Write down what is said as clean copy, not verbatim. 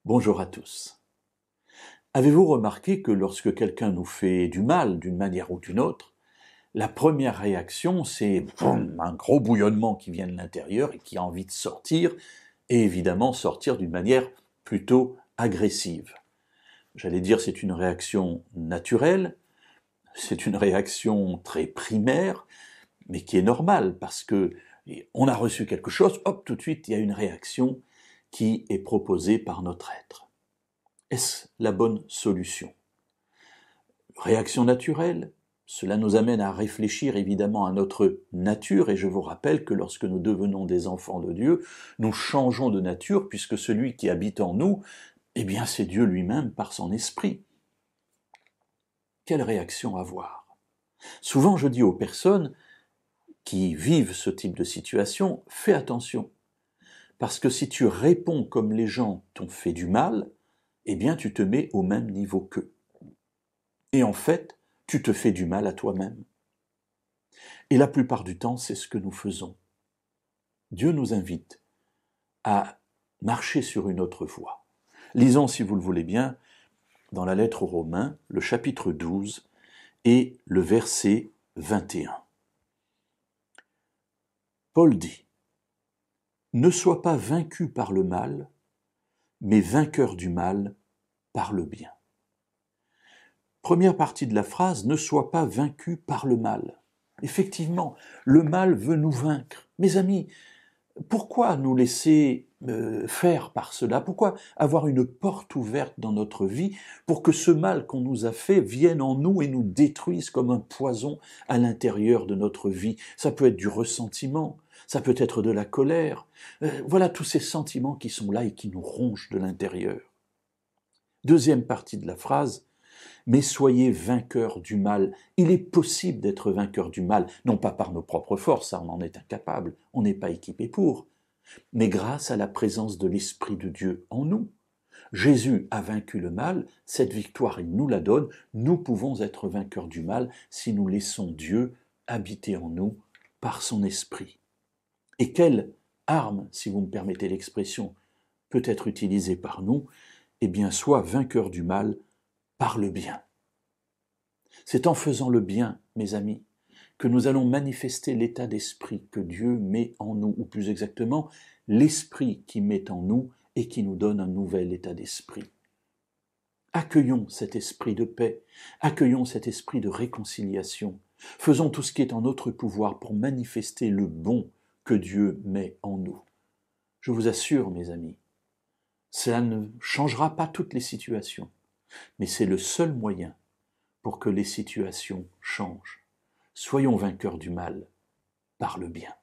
Bonjour à tous. Avez-vous remarqué que lorsque quelqu'un nous fait du mal d'une manière ou d'une autre, la première réaction c'est un gros bouillonnement qui vient de l'intérieur et qui a envie de sortir, et évidemment sortir d'une manière plutôt agressive. J'allais dire c'est une réaction naturelle, c'est une réaction très primaire, mais qui est normale parce que on a reçu quelque chose, hop, tout de suite il y a une réaction qui est proposée par notre être. Est-ce la bonne solution? Réaction naturelle, cela nous amène à réfléchir évidemment à notre nature, et je vous rappelle que lorsque nous devenons des enfants de Dieu, nous changeons de nature, puisque celui qui habite en nous, eh bien c'est Dieu lui-même par son esprit. Quelle réaction avoir? Souvent je dis aux personnes qui vivent ce type de situation, fais attention, parce que si tu réponds comme les gens t'ont fait du mal, eh bien tu te mets au même niveau qu'eux. Et en fait, tu te fais du mal à toi-même. Et la plupart du temps, c'est ce que nous faisons. Dieu nous invite à marcher sur une autre voie. Lisons, si vous le voulez bien, dans la lettre aux Romains, le chapitre 12 et le verset 21. Paul dit « Ne sois pas vaincu par le mal, mais vainqueur du mal par le bien. » Première partie de la phrase, « Ne sois pas vaincu par le mal ». Effectivement, le mal veut nous vaincre. Mes amis, pourquoi nous laisser faire par cela? Pourquoi avoir une porte ouverte dans notre vie pour que ce mal qu'on nous a fait vienne en nous et nous détruise comme un poison à l'intérieur de notre vie? Ça peut être du ressentiment, ça peut être de la colère. Voilà tous ces sentiments qui sont là et qui nous rongent de l'intérieur. Deuxième partie de la phrase, mais soyez vainqueurs du mal. Il est possible d'être vainqueur du mal, non pas par nos propres forces, ça on en est incapable, on n'est pas équipé pour, mais grâce à la présence de l'Esprit de Dieu en nous. Jésus a vaincu le mal, cette victoire il nous la donne, nous pouvons être vainqueurs du mal si nous laissons Dieu habiter en nous par son Esprit. Et quelle arme, si vous me permettez l'expression, peut être utilisée par nous? Eh bien, soit vainqueur du mal par le bien. C'est en faisant le bien, mes amis, que nous allons manifester l'état d'esprit que Dieu met en nous, ou plus exactement, l'esprit qui met en nous et qui nous donne un nouvel état d'esprit. Accueillons cet esprit de paix, accueillons cet esprit de réconciliation, faisons tout ce qui est en notre pouvoir pour manifester le bon que Dieu met en nous. Je vous assure, mes amis, cela ne changera pas toutes les situations, mais c'est le seul moyen pour que les situations changent. Soyons vainqueurs du mal par le bien.